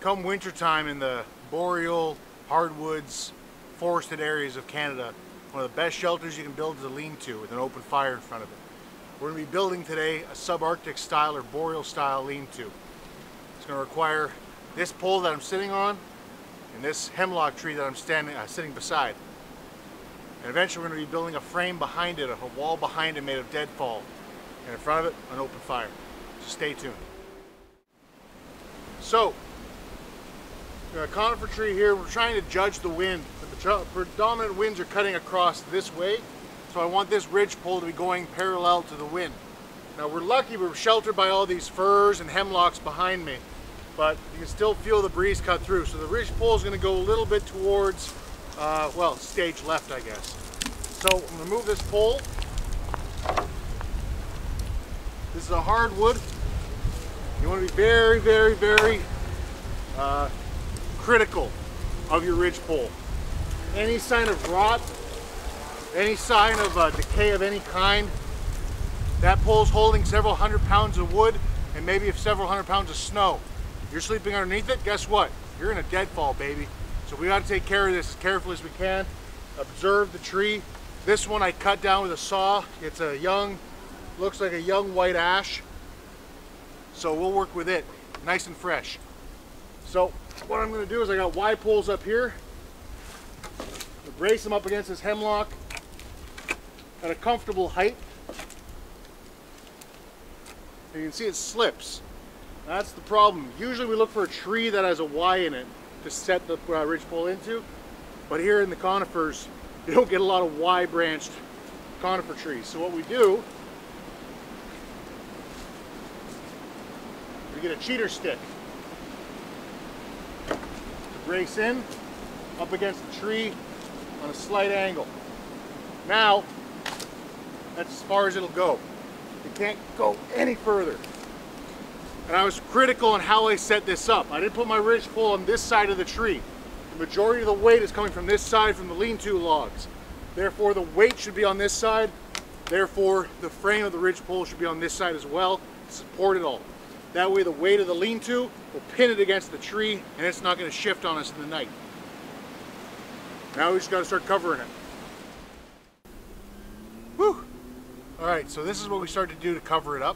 come wintertime in the boreal, hardwoods, forested areas of Canada, one of the best shelters you can build is a lean-to with an open fire in front of it. We're going to be building today a subarctic style or boreal style lean-to. It's going to require this pole that I'm sitting on and this hemlock tree that I'm sitting beside. And eventually we're going to be building a frame behind it, a wall behind it made of deadfall. And in front of it, an open fire. So stay tuned. So, a conifer tree here, we're trying to judge the wind. The predominant winds are cutting across this way, so I want this ridge pole to be going parallel to the wind. Now we're lucky we're sheltered by all these firs and hemlocks behind me, but you can still feel the breeze cut through. So the ridge pole is going to go a little bit towards, well, stage left, I guess. So I'm going to move this pole. This is a hardwood. You want to be very, very, very critical of your ridge pole. Any sign of rot, any sign of decay of any kind, that pole's holding several hundred pounds of wood and maybe several hundred pounds of snow. You're sleeping underneath it, guess what? You're in a deadfall, baby. So we got to take care of this as carefully as we can. Observe the tree. This one I cut down with a saw. It's a young, looks like a young white ash. So we'll work with it, nice and fresh. So what I'm going to do is I got Y poles up here. I'll brace them up against this hemlock at a comfortable height. You can see it slips. That's the problem. Usually we look for a tree that has a Y in it to set the ridge pole into, but here in the conifers you don't get a lot of Y branched conifer trees. So what we do, we get a cheater stick to brace in up against the tree on a slight angle. Now that's as far as it'll go. It can't go any further. And I was critical on how I set this up. I didn't put my ridge pole on this side of the tree. The majority of the weight is coming from this side, from the lean-to logs. Therefore the weight should be on this side. Therefore the frame of the ridge pole should be on this side as well to support it all. That way the weight of the lean-to will pin it against the tree and it's not going to shift on us in the night. Now we just got to start covering it. Whew! Alright, so this is what we start to do to cover it up.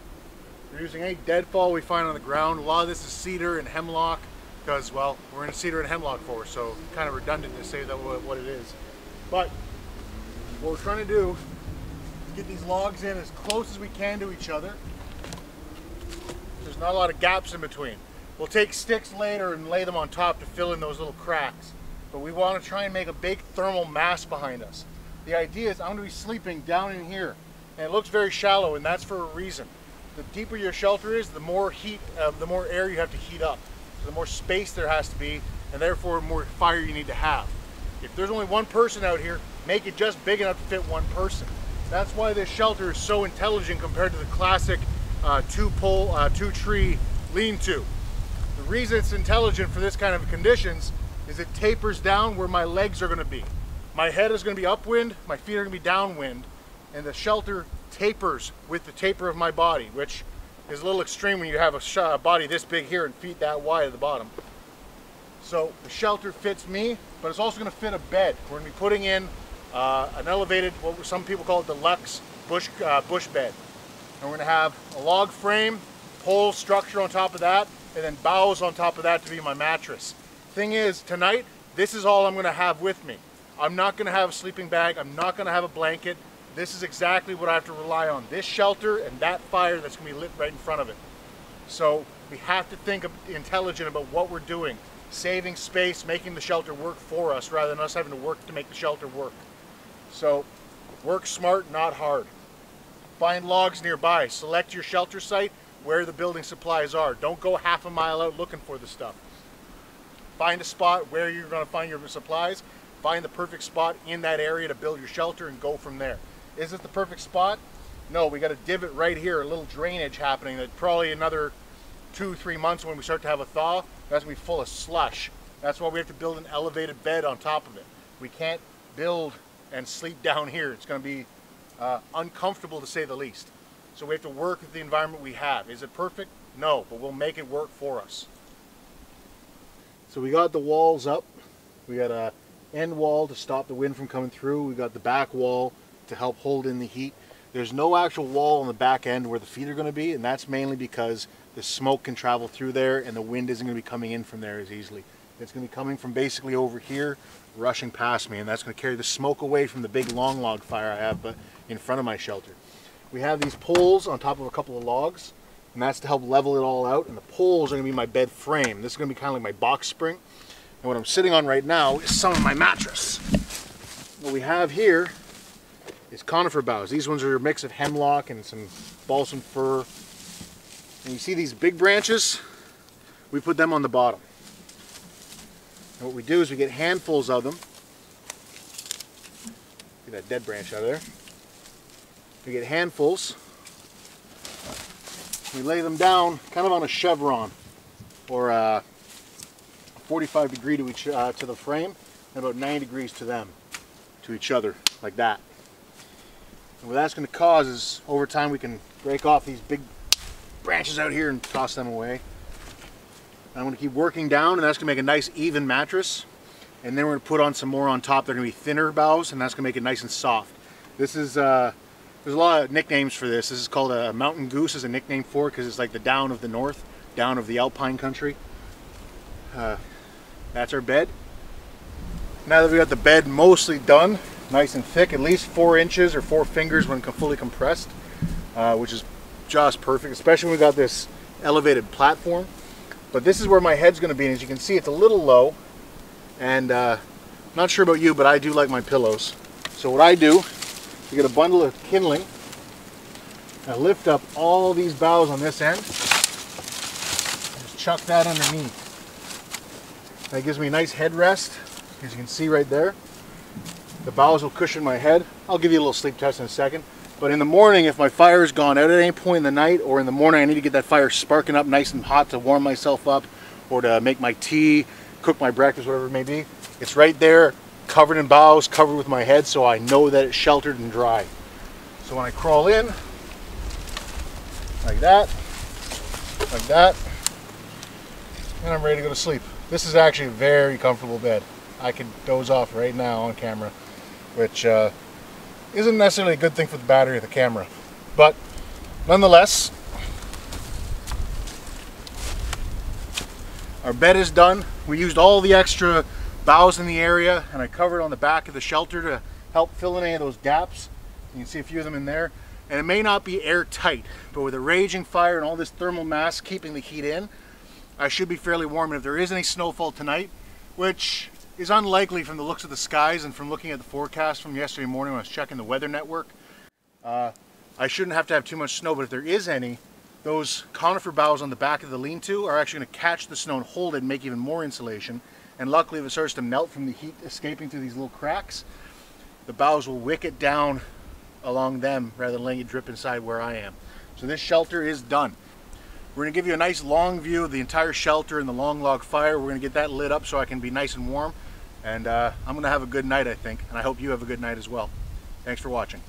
We're using any deadfall we find on the ground. A lot of this is cedar and hemlock because, well, we're in a cedar and hemlock forest, so kind of redundant to say that what it is. But what we're trying to do is get these logs in as close as we can to each other. There's not a lot of gaps in between. We'll take sticks later and lay them on top to fill in those little cracks. But we want to try and make a big thermal mass behind us. The idea is I'm going to be sleeping down in here. And it looks very shallow, and that's for a reason. The deeper your shelter is, the more heat, the more air you have to heat up. So the more space there has to be, and therefore more fire you need to have. If there's only one person out here, make it just big enough to fit one person. That's why this shelter is so intelligent compared to the classic two-tree lean-to. The reason it's intelligent for this kind of conditions is it tapers down where my legs are going to be. My head is going to be upwind, my feet are going to be downwind, and the shelter tapers with the taper of my body, which is a little extreme when you have a body this big here and feet that wide at the bottom. So the shelter fits me, but it's also going to fit a bed. We're going to be putting in an elevated, what some people call it deluxe bush bed. And we're going to have a log frame, pole structure on top of that, and then boughs on top of that to be my mattress. Thing is, tonight, this is all I'm going to have with me. I'm not going to have a sleeping bag. I'm not going to have a blanket. This is exactly what I have to rely on. This shelter and that fire that's going to be lit right in front of it. So we have to think intelligent about what we're doing. Saving space, making the shelter work for us rather than us having to work to make the shelter work. So work smart, not hard. Find logs nearby. Select your shelter site where the building supplies are. Don't go half a mile out looking for the stuff. Find a spot where you're going to find your supplies. Find the perfect spot in that area to build your shelter and go from there. Is it the perfect spot? No, we got a divot right here, a little drainage happening that probably another 2-3 months when we start to have a thaw, that's going to be full of slush. That's why we have to build an elevated bed on top of it. We can't build and sleep down here. It's going to be uncomfortable to say the least. So we have to work with the environment we have. Is it perfect? No, but we'll make it work for us. So we got the walls up. We got a end wall to stop the wind from coming through. We got the back wall to help hold in the heat. There's no actual wall on the back end where the feet are going to be, and that's mainly because the smoke can travel through there and the wind isn't going to be coming in from there as easily. It's going to be coming from basically over here, rushing past me, and that's going to carry the smoke away from the big long log fire I have in front of my shelter. We have these poles on top of a couple of logs, and that's to help level it all out, and the poles are going to be my bed frame. This is going to be kind of like my box spring, and what I'm sitting on right now is some of my mattress. What we have here is conifer boughs. These ones are a mix of hemlock and some balsam fir. And you see these big branches? We put them on the bottom. And what we do is we get handfuls of them. Get that dead branch out of there. We get handfuls. We lay them down kind of on a chevron, or a 45 degree to the frame, and about 90 degrees to them, to each other, like that. And what that's going to cause is, over time, we can break off these big branches out here and toss them away. And I'm going to keep working down, and that's going to make a nice even mattress. And then we're going to put on some more on top. They're going to be thinner boughs, and that's going to make it nice and soft. This is, there's a lot of nicknames for this. This is called a mountain goose, is a nickname for it, because it's like the down of the north, down of the alpine country. That's our bed. Now that we got the bed mostly done, nice and thick, at least 4 inches or 4 fingers when fully compressed, which is just perfect, especially when we got this elevated platform. But this is where my head's going to be, and as you can see, it's a little low, and not sure about you, but I do like my pillows. So what I do, you get a bundle of kindling, I lift up all these boughs on this end, and just chuck that underneath. That gives me a nice headrest, as you can see right there. The boughs will cushion my head. I'll give you a little sleep test in a second. But in the morning, if my fire's gone out at any point in the night, or in the morning I need to get that fire sparking up nice and hot to warm myself up, or to make my tea, cook my breakfast, whatever it may be, it's right there, covered in boughs, covered with my head, so I know that it's sheltered and dry. So when I crawl in, like that, and I'm ready to go to sleep. This is actually a very comfortable bed. I could doze off right now on camera, which isn't necessarily a good thing for the battery of the camera. But nonetheless, our bed is done. We used all the extra boughs in the area, and I covered on the back of the shelter to help fill in any of those gaps. You can see a few of them in there. And it may not be airtight, but with a raging fire and all this thermal mass keeping the heat in, I should be fairly warm. And if there is any snowfall tonight, which is unlikely from the looks of the skies and from looking at the forecast from yesterday morning when I was checking the weather network, I shouldn't have to have too much snow. But if there is any, those conifer boughs on the back of the lean-to are actually going to catch the snow and hold it and make even more insulation. And luckily, if it starts to melt from the heat escaping through these little cracks, the boughs will wick it down along them rather than letting it drip inside where I am. So this shelter is done. We're going to give you a nice long view of the entire shelter and the long log fire. We're going to get that lit up so I can be nice and warm. And I'm going to have a good night, I think. And I hope you have a good night as well. Thanks for watching.